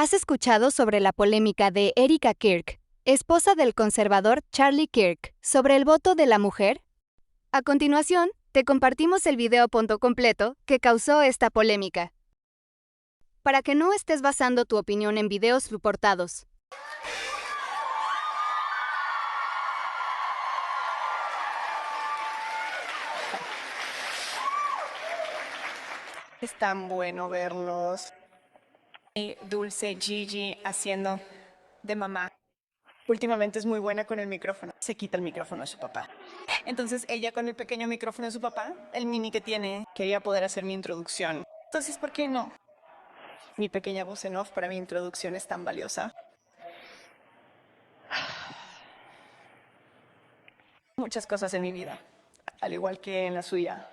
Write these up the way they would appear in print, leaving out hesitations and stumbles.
¿Has escuchado sobre la polémica de Erika Kirk, esposa del conservador Charlie Kirk, sobre el voto de la mujer? A continuación, te compartimos el video punto completo que causó esta polémica, para que no estés basando tu opinión en videos reportados. Es tan bueno verlos. Y Dulce Gigi haciendo de mamá. Últimamente es muy buena con el micrófono. Se quita el micrófono de su papá. Entonces ella con el pequeño micrófono de su papá, el mini que tiene, quería poder hacer mi introducción. Entonces, ¿por qué no? Mi pequeña voz en off para mi introducción es tan valiosa. Muchas cosas en mi vida, al igual que en la suya,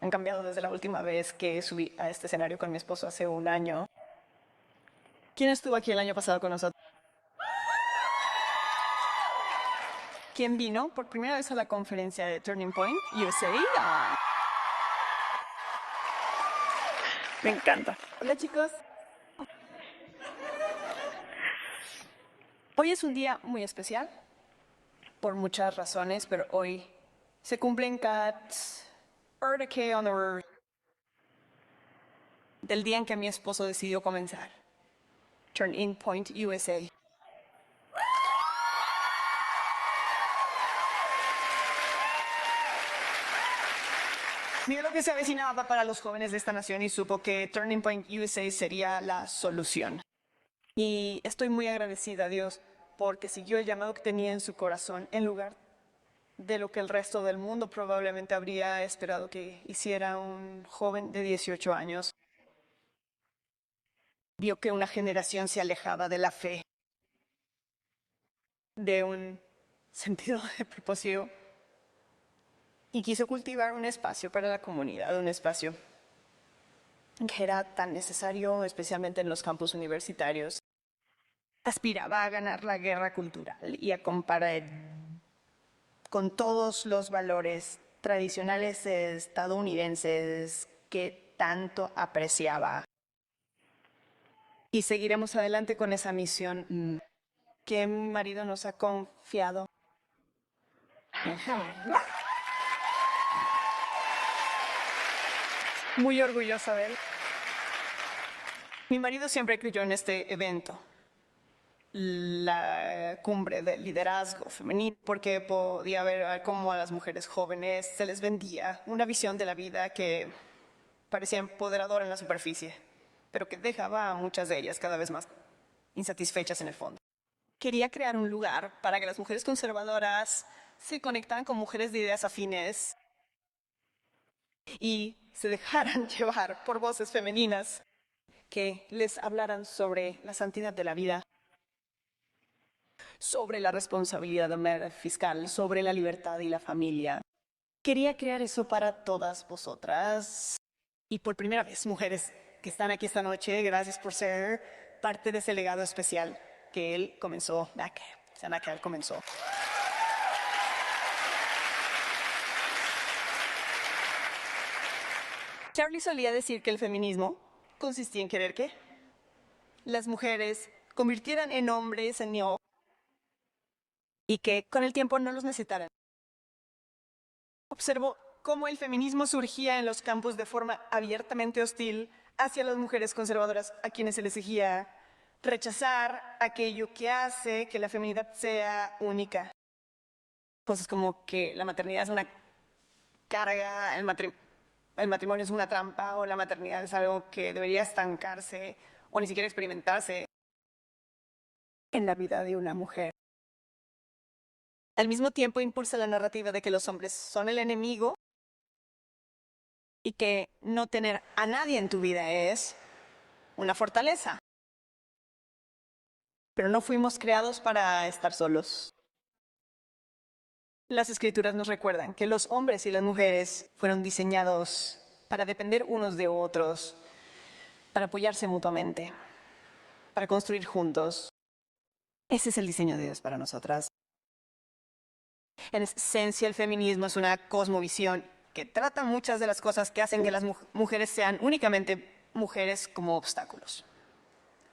han cambiado desde la última vez que subí a este escenario con mi esposo hace un año. ¿Quién estuvo aquí el año pasado con nosotros? ¿Quién vino por primera vez a la conferencia de Turning Point USA? Me encanta. Hola, chicos. Hoy es un día muy especial por muchas razones, pero hoy se cumplen Cat's birthday on the earth del día en que mi esposo decidió comenzar Turning Point USA. Vio lo que se avecinaba para los jóvenes de esta nación y supo que Turning Point USA sería la solución. Y estoy muy agradecida a Dios porque siguió el llamado que tenía en su corazón en lugar de lo que el resto del mundo probablemente habría esperado que hiciera un joven de 18 años. Vio que una generación se alejaba de la fe, de un sentido de propósito, y quiso cultivar un espacio para la comunidad, un espacio que era tan necesario, especialmente en los campus universitarios. Aspiraba a ganar la guerra cultural y a comparar con todos los valores tradicionales estadounidenses que tanto apreciaba. Y seguiremos adelante con esa misión que mi marido nos ha confiado. Muy orgullosa de él. Mi marido siempre creyó en este evento, la cumbre del liderazgo femenino, porque podía ver cómo a las mujeres jóvenes se les vendía una visión de la vida que parecía empoderadora en la superficie, pero que dejaba a muchas de ellas cada vez más insatisfechas en el fondo. Quería crear un lugar para que las mujeres conservadoras se conectaran con mujeres de ideas afines y se dejaran llevar por voces femeninas que les hablaran sobre la santidad de la vida, sobre la responsabilidad fiscal, sobre la libertad y la familia. Quería crear eso para todas vosotras. Y por primera vez, mujeres que están aquí esta noche, gracias por ser parte de ese legado especial que él comenzó, que él comenzó. Charlie solía decir que el feminismo consistía en querer que las mujeres convirtieran en hombres en y que con el tiempo no los necesitaran. Observó cómo el feminismo surgía en los campos de forma abiertamente hostil hacia las mujeres conservadoras a quienes se les exigía rechazar aquello que hace que la feminidad sea única. Cosas como que la maternidad es una carga, el matrimonio es una trampa, o la maternidad es algo que debería estancarse o ni siquiera experimentarse en la vida de una mujer. Al mismo tiempo impulsa la narrativa de que los hombres son el enemigo y que no tener a nadie en tu vida es una fortaleza. Pero no fuimos creados para estar solos. Las escrituras nos recuerdan que los hombres y las mujeres fueron diseñados para depender unos de otros, para apoyarse mutuamente, para construir juntos. Ese es el diseño de Dios para nosotras. En esencia, el feminismo es una cosmovisión que trata muchas de las cosas que hacen que las mujeres sean únicamente mujeres como obstáculos.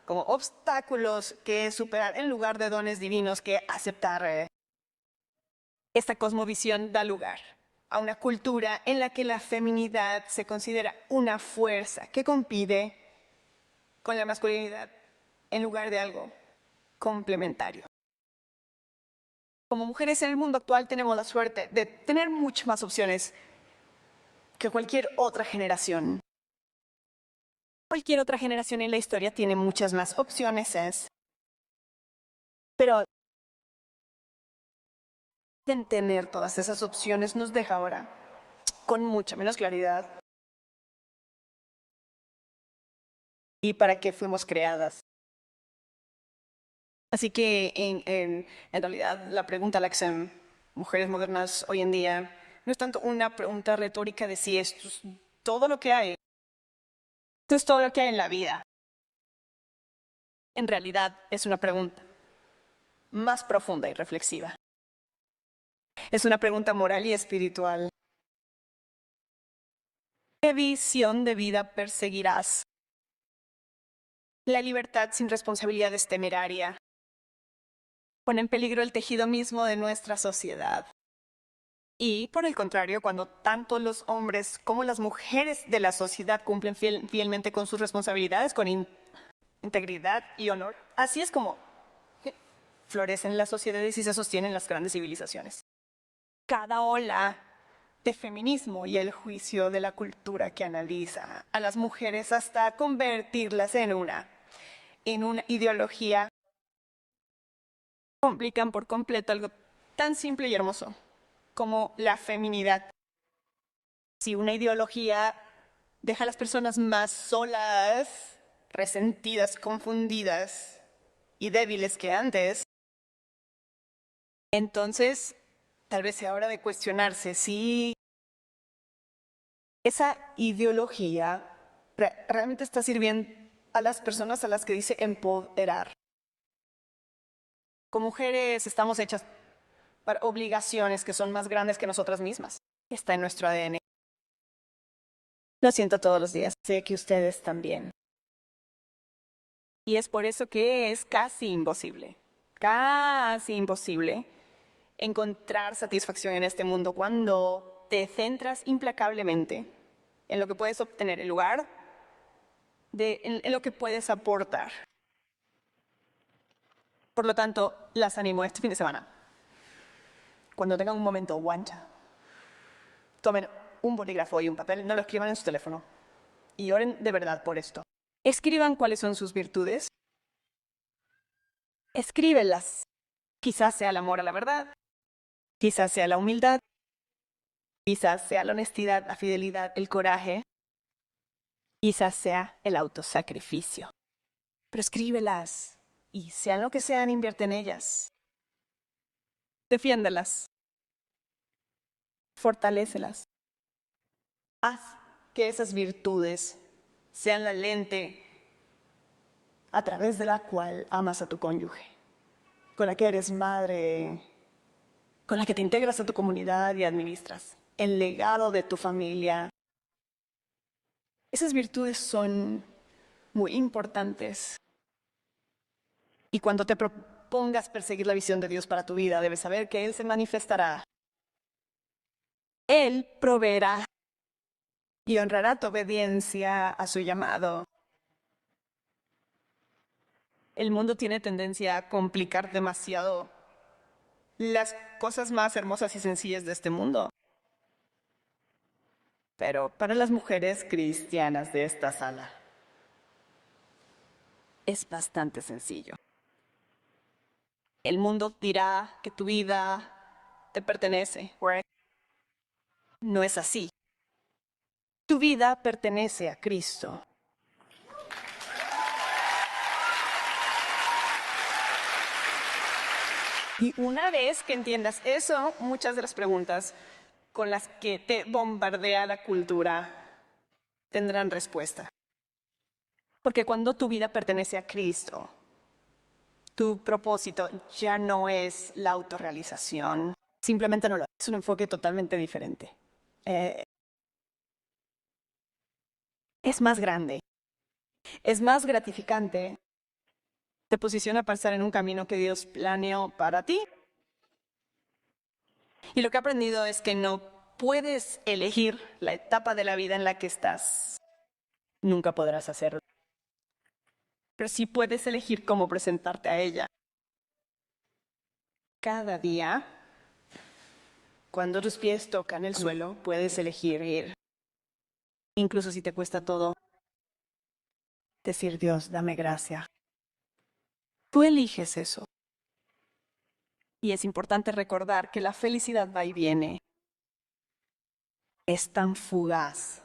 como obstáculos que superar en lugar de dones divinos que aceptar. Esta cosmovisión da lugar a una cultura en la que la feminidad se considera una fuerza que compite con la masculinidad en lugar de algo complementario. Como mujeres en el mundo actual tenemos la suerte de tener muchas más opciones que cualquier otra generación. Cualquier otra generación en la historia tiene muchas más opciones, pero tener todas esas opciones nos deja ahora con mucha menos claridad y para qué fuimos creadas. Así que en realidad la pregunta a la que se hacen mujeres modernas hoy en día no es tanto una pregunta retórica de si esto es todo lo que hay. Esto es todo lo que hay en la vida. En realidad es una pregunta más profunda y reflexiva. Es una pregunta moral y espiritual. ¿Qué visión de vida perseguirás? La libertad sin responsabilidad es temeraria. Pone en peligro el tejido mismo de nuestra sociedad. Y, por el contrario, cuando tanto los hombres como las mujeres de la sociedad cumplen fielmente con sus responsabilidades, con integridad y honor, así es como florecen las sociedades y se sostienen las grandes civilizaciones. Cada ola de feminismo y el juicio de la cultura que analiza a las mujeres hasta convertirlas en una ideología complican por completo algo tan simple y hermoso como la feminidad. Si una ideología deja a las personas más solas, resentidas, confundidas y débiles que antes, entonces tal vez sea hora de cuestionarse si esa ideología realmente está sirviendo a las personas a las que dice empoderar. Como mujeres estamos hechas para obligaciones que son más grandes que nosotras mismas. Está en nuestro ADN. Lo siento todos los días. Sé que ustedes también. Y es por eso que es casi imposible encontrar satisfacción en este mundo cuando te centras implacablemente en lo que puedes obtener en lugar de en lo que puedes aportar. Por lo tanto, las animo este fin de semana. Cuando tengan un momento guancha, tomen un bolígrafo y un papel, no lo escriban en su teléfono. Y oren de verdad por esto. Escriban cuáles son sus virtudes. Escríbelas. Quizás sea el amor a la verdad. Quizás sea la humildad. Quizás sea la honestidad, la fidelidad, el coraje. Quizás sea el autosacrificio. Pero escríbelas. Y sean lo que sean, invierte en ellas. Defiéndelas. Fortalécelas. Haz que esas virtudes sean la lente a través de la cual amas a tu cónyuge, con la que eres madre, con la que te integras a tu comunidad y administras el legado de tu familia. Esas virtudes son muy importantes. Y cuando te propongas perseguir la visión de Dios para tu vida, debes saber que Él se manifestará. Él proveerá y honrará tu obediencia a su llamado. El mundo tiene tendencia a complicar demasiado las cosas más hermosas y sencillas de este mundo. Pero para las mujeres cristianas de esta sala, es bastante sencillo. El mundo dirá que tu vida te pertenece. No es así. Tu vida pertenece a Cristo. Y una vez que entiendas eso, muchas de las preguntas con las que te bombardea la cultura tendrán respuesta. Porque cuando tu vida pertenece a Cristo, tu propósito ya no es la autorrealización. Simplemente no lo es. Es un enfoque totalmente diferente. Es más grande. Es más gratificante. te posiciona para estar en un camino que Dios planeó para ti. Y lo que he aprendido es que no puedes elegir la etapa de la vida en la que estás. Nunca podrás hacerlo. Pero sí puedes elegir cómo presentarte a ella. Cada día, cuando tus pies tocan el suelo, puedes elegir ir. Incluso si te cuesta todo, decir, Dios, dame gracia. Tú eliges eso. Y es importante recordar que la felicidad va y viene. Es tan fugaz.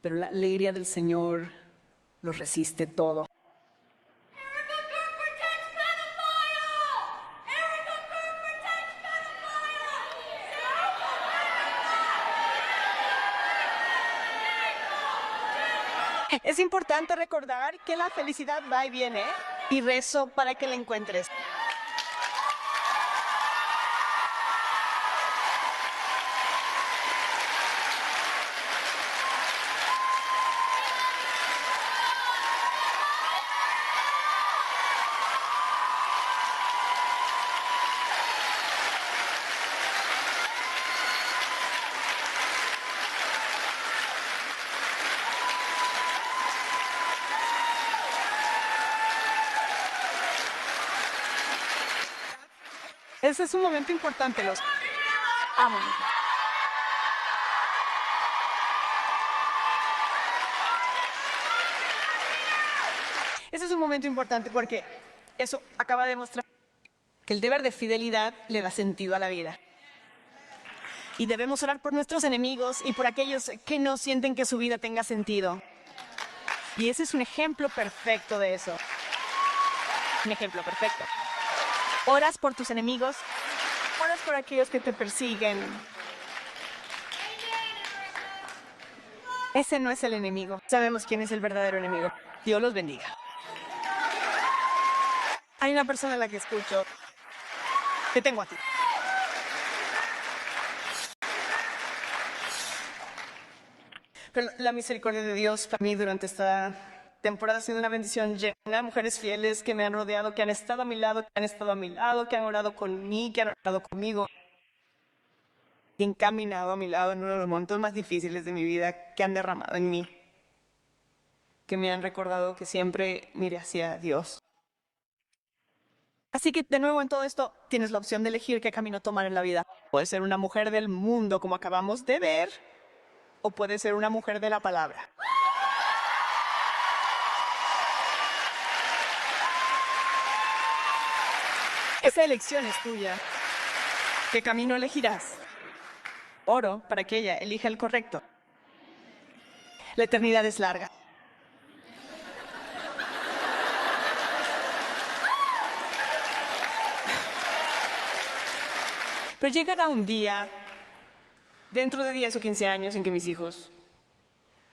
Pero la alegría del Señor lo resiste todo. Es importante recordar que la felicidad va y viene y rezo para que la encuentres. Ese es un momento importante, los amo. Ese es un momento importante porque eso acaba de demostrar que el deber de fidelidad le da sentido a la vida. Y debemos orar por nuestros enemigos y por aquellos que no sienten que su vida tenga sentido. Y ese es un ejemplo perfecto de eso. Un ejemplo perfecto. Oras por tus enemigos, oras por aquellos que te persiguen. Ese no es el enemigo. Sabemos quién es el verdadero enemigo. Dios los bendiga. Hay una persona a la que escucho. Te tengo a ti. Pero la misericordia de Dios para mí durante esta temporada ha sido una bendición llena de mujeres fieles que me han rodeado, que han estado a mi lado, que han orado con mí, que han orado conmigo, que han caminado a mi lado en uno de los momentos más difíciles de mi vida, que han derramado en mí, que me han recordado que siempre mire hacia Dios. Así que de nuevo en todo esto tienes la opción de elegir qué camino tomar en la vida. Puedes ser una mujer del mundo como acabamos de ver, o puedes ser una mujer de la palabra. Esa elección es tuya. ¿Qué camino elegirás? Oro para que ella elija el correcto. La eternidad es larga. Pero llegará un día, dentro de 10 o 15 años, en que mis hijos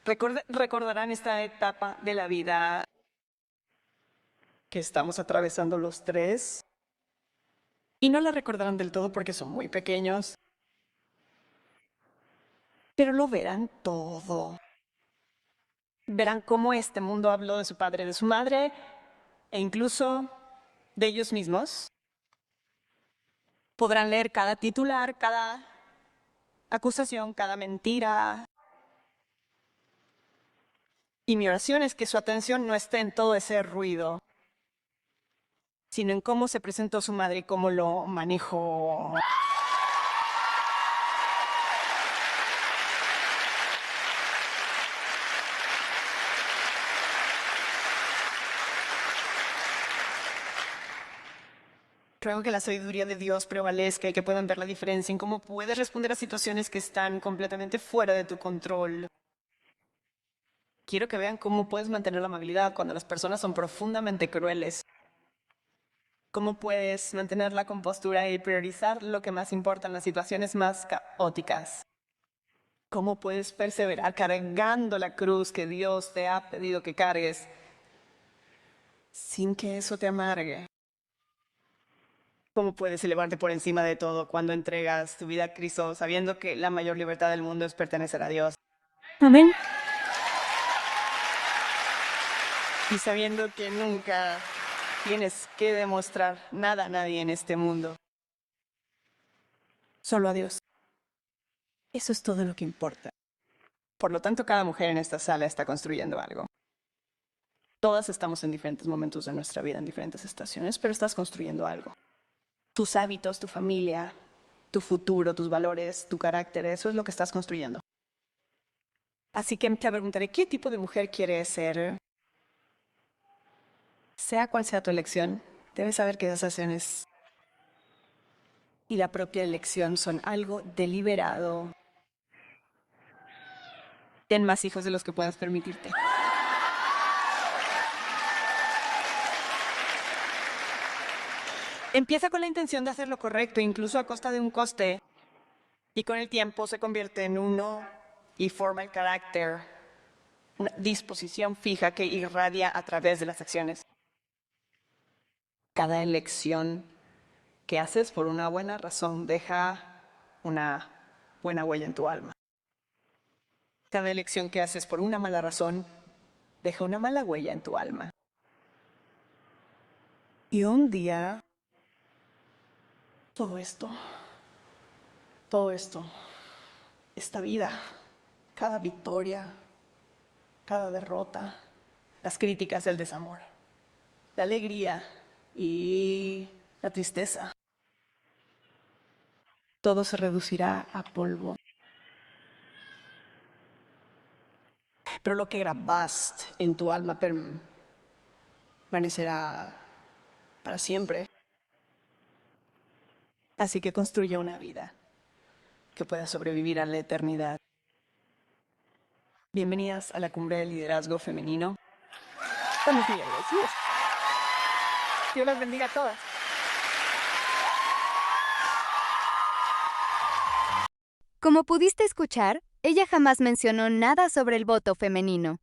recordarán esta etapa de la vida que estamos atravesando los tres. Y no la recordarán del todo porque son muy pequeños. Pero lo verán todo. Verán cómo este mundo habló de su padre, de su madre, e incluso de ellos mismos. Podrán leer cada titular, cada acusación, cada mentira. Y mi oración es que su atención no esté en todo ese ruido, sino en cómo se presentó su madre y cómo lo manejó. Ruego que la sabiduría de Dios prevalezca y que puedan ver la diferencia en cómo puedes responder a situaciones que están completamente fuera de tu control. Quiero que vean cómo puedes mantener la amabilidad cuando las personas son profundamente crueles. Cómo puedes mantener la compostura y priorizar lo que más importa en las situaciones más caóticas. Cómo puedes perseverar cargando la cruz que Dios te ha pedido que cargues sin que eso te amargue. ¿Cómo puedes elevarte por encima de todo cuando entregas tu vida a Cristo, sabiendo que la mayor libertad del mundo es pertenecer a Dios? Amén. Y sabiendo que nunca tienes que demostrar nada a nadie en este mundo. Solo a Dios. Eso es todo lo que importa. Por lo tanto, cada mujer en esta sala está construyendo algo. Todas estamos en diferentes momentos de nuestra vida, en diferentes estaciones, pero estás construyendo algo. Tus hábitos, tu familia, tu futuro, tus valores, tu carácter, eso es lo que estás construyendo. Así que te preguntaré, ¿qué tipo de mujer quieres ser? Sea cual sea tu elección, debes saber que esas acciones y la propia elección son algo deliberado. Ten más hijos de los que puedas permitirte. Empieza con la intención de hacer lo correcto, incluso a costa de un coste. Y con el tiempo se convierte en uno y forma el carácter, una disposición fija que irradia a través de las acciones. Cada elección que haces por una buena razón deja una buena huella en tu alma. Cada elección que haces por una mala razón deja una mala huella en tu alma. Y un día, todo esto, esta vida, cada victoria, cada derrota, las críticas, el desamor, la alegría y la tristeza, todo se reducirá a polvo. Pero lo que grabaste en tu alma permanecerá para siempre. Así que construye una vida que pueda sobrevivir a la eternidad. Bienvenidas a la Cumbre del Liderazgo Femenino. Estamos muy agradecidos. Dios las bendiga a todas. Como pudiste escuchar, ella jamás mencionó nada sobre el voto femenino.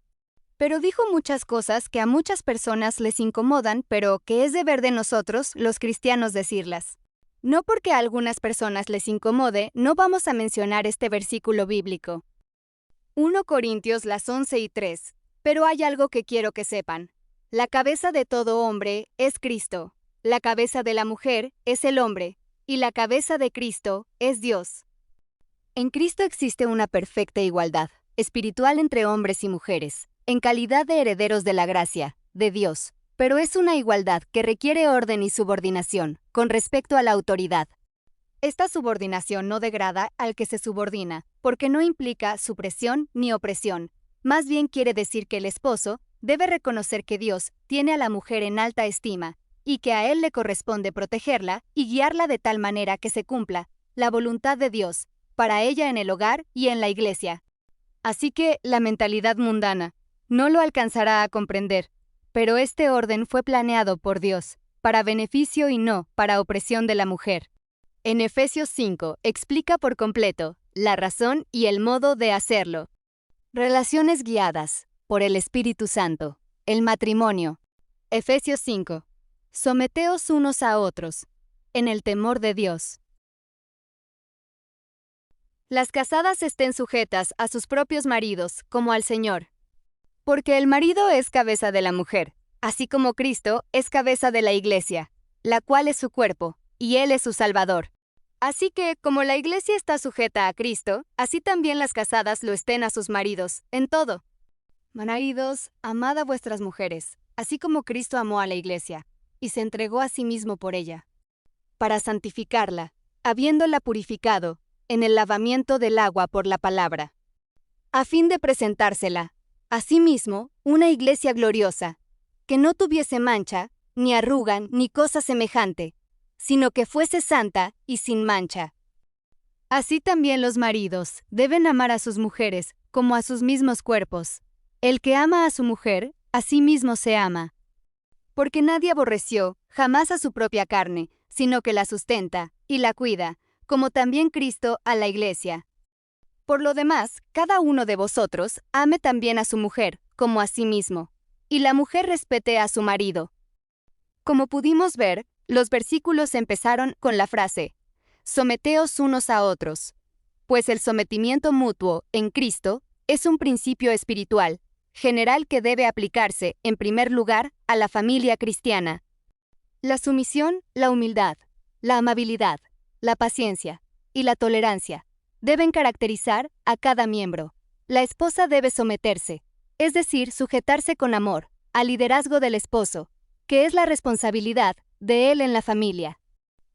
Pero dijo muchas cosas que a muchas personas les incomodan, pero que es deber de nosotros, los cristianos, decirlas. No porque a algunas personas les incomode, no vamos a mencionar este versículo bíblico. 1 Corintios las 11:3. Pero hay algo que quiero que sepan. La cabeza de todo hombre es Cristo. La cabeza de la mujer es el hombre. Y la cabeza de Cristo es Dios. En Cristo existe una perfecta igualdad, espiritual entre hombres y mujeres, en calidad de herederos de la gracia, de Dios. Pero es una igualdad que requiere orden y subordinación, con respecto a la autoridad. Esta subordinación no degrada al que se subordina, porque no implica supresión ni opresión. Más bien quiere decir que el esposo debe reconocer que Dios tiene a la mujer en alta estima, y que a él le corresponde protegerla y guiarla de tal manera que se cumpla la voluntad de Dios, para ella en el hogar y en la iglesia. Así que la mentalidad mundana no lo alcanzará a comprender, pero este orden fue planeado por Dios, para beneficio y no para opresión de la mujer. En Efesios 5 explica por completo la razón y el modo de hacerlo. Relaciones guiadas por el Espíritu Santo. El matrimonio. Efesios 5. Someteos unos a otros, en el temor de Dios. Las casadas estén sujetas a sus propios maridos, como al Señor. Porque el marido es cabeza de la mujer, así como Cristo es cabeza de la iglesia, la cual es su cuerpo, y Él es su Salvador. Así que, como la iglesia está sujeta a Cristo, así también las casadas lo estén a sus maridos, en todo. Maridos, amad a vuestras mujeres, así como Cristo amó a la iglesia, y se entregó a sí mismo por ella, para santificarla, habiéndola purificado, en el lavamiento del agua por la palabra, a fin de presentársela, asimismo, una iglesia gloriosa, que no tuviese mancha, ni arruga, ni cosa semejante, sino que fuese santa y sin mancha. Así también los maridos deben amar a sus mujeres como a sus mismos cuerpos. El que ama a su mujer, a sí mismo se ama. Porque nadie aborreció jamás a su propia carne, sino que la sustenta y la cuida, como también Cristo a la iglesia. Por lo demás, cada uno de vosotros ame también a su mujer, como a sí mismo, y la mujer respete a su marido. Como pudimos ver, los versículos empezaron con la frase, someteos unos a otros, pues el sometimiento mutuo en Cristo es un principio espiritual, general que debe aplicarse, en primer lugar, a la familia cristiana. La sumisión, la humildad, la amabilidad, la paciencia y la tolerancia deben caracterizar a cada miembro. La esposa debe someterse, es decir, sujetarse con amor, al liderazgo del esposo, que es la responsabilidad de él en la familia.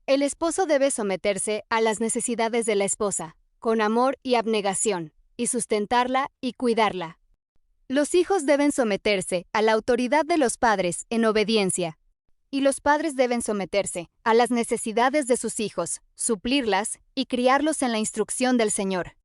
El esposo debe someterse a las necesidades de la esposa, con amor y abnegación, y sustentarla y cuidarla. Los hijos deben someterse a la autoridad de los padres en obediencia, y los padres deben someterse a las necesidades de sus hijos, suplirlas y criarlos en la instrucción del Señor.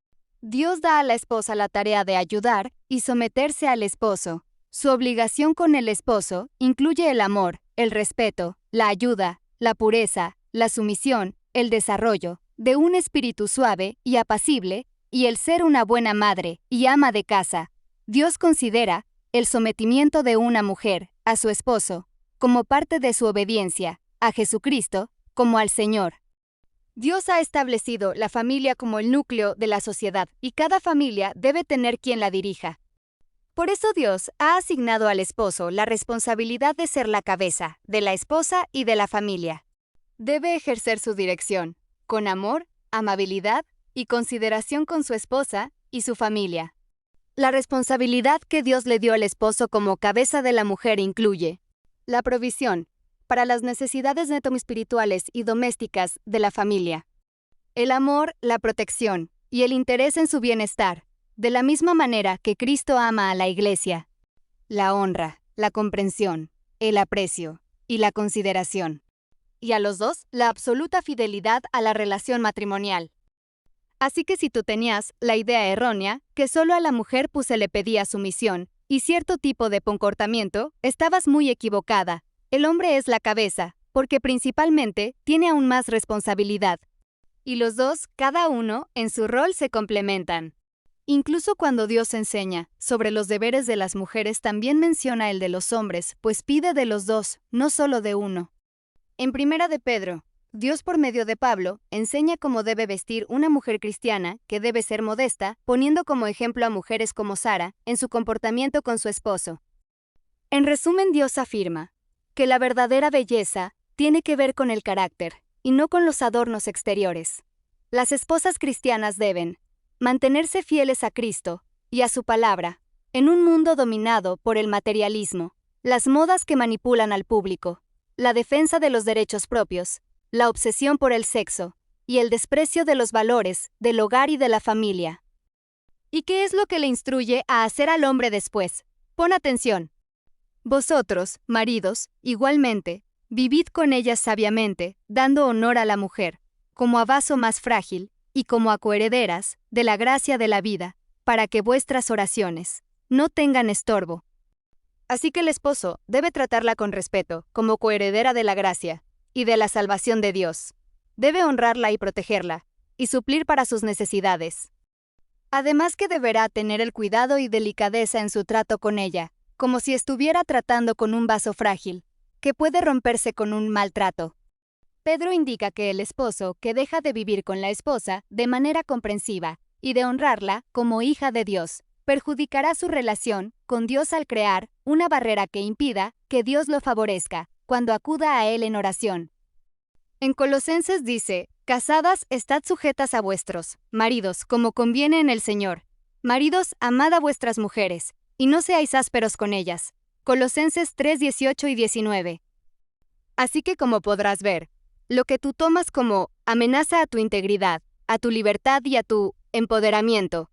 Dios da a la esposa la tarea de ayudar y someterse al esposo. Su obligación con el esposo incluye el amor, el respeto, la ayuda, la pureza, la sumisión, el desarrollo de un espíritu suave y apacible y el ser una buena madre y ama de casa. Dios considera el sometimiento de una mujer a su esposo como parte de su obediencia a Jesucristo como al Señor. Dios ha establecido la familia como el núcleo de la sociedad y cada familia debe tener quien la dirija. Por eso Dios ha asignado al esposo la responsabilidad de ser la cabeza de la esposa y de la familia. Debe ejercer su dirección, con amor, amabilidad y consideración con su esposa y su familia. La responsabilidad que Dios le dio al esposo como cabeza de la mujer incluye la provisión para las necesidades espirituales y domésticas de la familia, el amor, la protección y el interés en su bienestar, de la misma manera que Cristo ama a la Iglesia, la honra, la comprensión, el aprecio y la consideración, y a los dos la absoluta fidelidad a la relación matrimonial. Así que si tú tenías la idea errónea que solo a la mujer se le pedía sumisión y cierto tipo de comportamiento, estabas muy equivocada. El hombre es la cabeza, porque principalmente tiene aún más responsabilidad. Y los dos, cada uno, en su rol se complementan. Incluso cuando Dios enseña sobre los deberes de las mujeres, también menciona el de los hombres, pues pide de los dos, no solo de uno. En 1 de Pedro, Dios por medio de Pablo enseña cómo debe vestir una mujer cristiana, que debe ser modesta, poniendo como ejemplo a mujeres como Sara en su comportamiento con su esposo. En resumen, Dios afirma que la verdadera belleza tiene que ver con el carácter y no con los adornos exteriores. Las esposas cristianas deben mantenerse fieles a Cristo y a su palabra en un mundo dominado por el materialismo, las modas que manipulan al público, la defensa de los derechos propios, la obsesión por el sexo y el desprecio de los valores del hogar y de la familia. ¿Y qué es lo que le instruye a hacer al hombre después? Pon atención. Vosotros, maridos, igualmente, vivid con ellas sabiamente, dando honor a la mujer, como a vaso más frágil, y como a coherederas de la gracia de la vida, para que vuestras oraciones no tengan estorbo. Así que el esposo debe tratarla con respeto, como coheredera de la gracia y de la salvación de Dios. Debe honrarla y protegerla, y suplir para sus necesidades. Además que deberá tener el cuidado y delicadeza en su trato con ella, como si estuviera tratando con un vaso frágil, que puede romperse con un maltrato. Pedro indica que el esposo que deja de vivir con la esposa de manera comprensiva y de honrarla como hija de Dios, perjudicará su relación con Dios al crear una barrera que impida que Dios lo favorezca cuando acuda a él en oración. En Colosenses dice: casadas, estad sujetas a vuestros maridos, como conviene en el Señor. Maridos, amad a vuestras mujeres, y no seáis ásperos con ellas. Colosenses 3:18 y 19. Así que, como podrás ver, lo que tú tomas como amenaza a tu integridad, a tu libertad y a tu empoderamiento.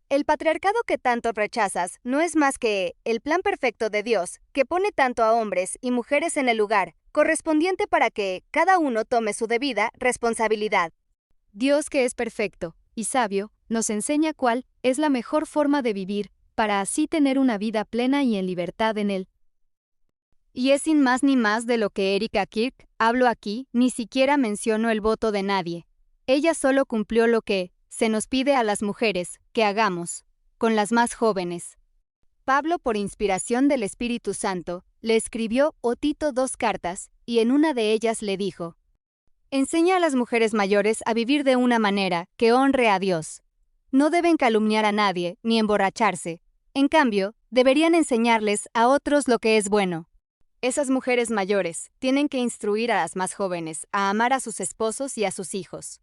El patriarcado que tanto rechazas no es más que el plan perfecto de Dios, que pone tanto a hombres y mujeres en el lugar correspondiente para que cada uno tome su debida responsabilidad. Dios, que es perfecto y sabio, nos enseña cuál es la mejor forma de vivir, para así tener una vida plena y en libertad en Él. Y es sin más ni más de lo que Erika Kirk habló aquí, ni siquiera mencionó el voto de nadie. Ella solo cumplió lo que se nos pide a las mujeres que hagamos, con las más jóvenes. Pablo, por inspiración del Espíritu Santo, le escribió a Tito 2 cartas, y en una de ellas le dijo: enseña a las mujeres mayores a vivir de una manera que honre a Dios. No deben calumniar a nadie, ni emborracharse. En cambio, deberían enseñarles a otros lo que es bueno. Esas mujeres mayores tienen que instruir a las más jóvenes a amar a sus esposos y a sus hijos,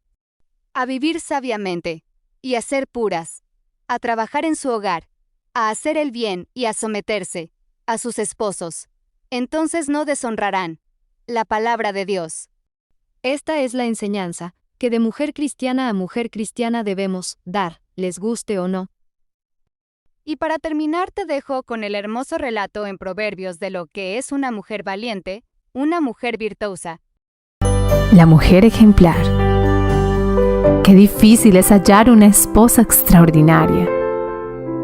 a vivir sabiamente y a ser puras, a trabajar en su hogar, a hacer el bien y a someterse a sus esposos. Entonces no deshonrarán la palabra de Dios. Esta es la enseñanza que de mujer cristiana a mujer cristiana debemos dar, les guste o no. Y para terminar te dejo con el hermoso relato en Proverbios de lo que es una mujer valiente, una mujer virtuosa. La mujer ejemplar. Qué difícil es hallar una esposa extraordinaria.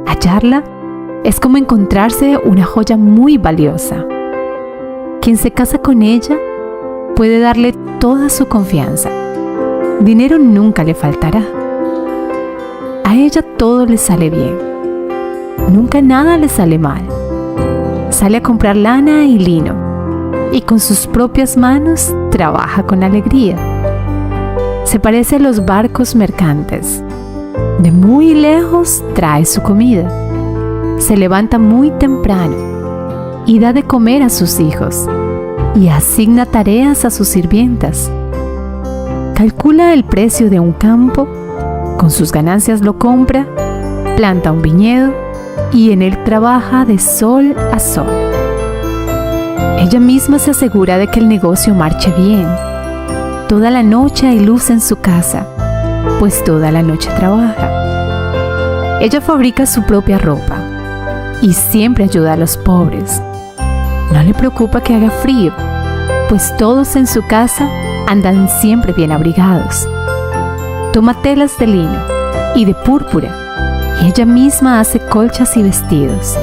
Hallarla es como encontrarse una joya muy valiosa. Quien se casa con ella puede darle toda su confianza. Dinero nunca le faltará. A ella todo le sale bien. Nunca nada le sale mal. Sale a comprar lana y lino y con sus propias manos trabaja con alegría. Se parece a los barcos mercantes. De muy lejos trae su comida. Se levanta muy temprano y da de comer a sus hijos y asigna tareas a sus sirvientas. Calcula el precio de un campo, con sus ganancias lo compra, planta un viñedo y en él trabaja de sol a sol. Ella misma se asegura de que el negocio marche bien. Toda la noche hay luz en su casa, pues toda la noche trabaja. Ella fabrica su propia ropa y siempre ayuda a los pobres. No le preocupa que haga frío, pues todos en su casa andan siempre bien abrigados. Toma telas de lino y de púrpura y ella misma hace colchas y vestidos.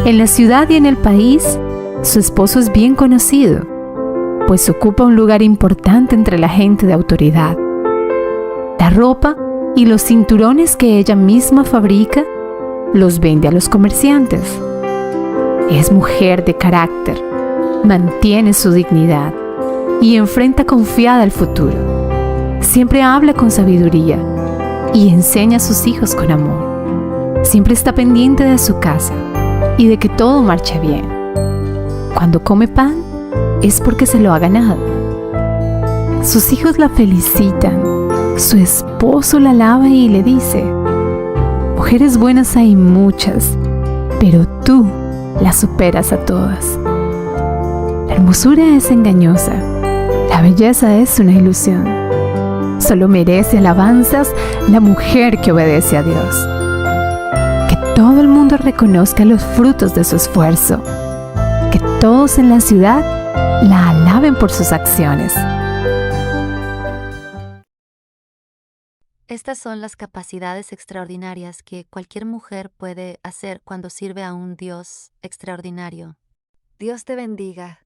En la ciudad y en el país, su esposo es bien conocido, pues ocupa un lugar importante entre la gente de autoridad. La ropa y los cinturones que ella misma fabrica los vende a los comerciantes. Es mujer de carácter, mantiene su dignidad y enfrenta confiada el futuro. Siempre habla con sabiduría y enseña a sus hijos con amor. Siempre está pendiente de su casa y de que todo marche bien. Cuando come pan, es porque se lo ha ganado. Sus hijos la felicitan, su esposo la alaba y le dice: mujeres buenas hay muchas, pero tú las superas a todas. La hermosura es engañosa, la belleza es una ilusión. Solo merece alabanzas la mujer que obedece a Dios. Que todo el mundo reconozca los frutos de su esfuerzo. Que todos en la ciudad la alaben por sus acciones. Estas son las capacidades extraordinarias que cualquier mujer puede hacer cuando sirve a un Dios extraordinario. Dios te bendiga.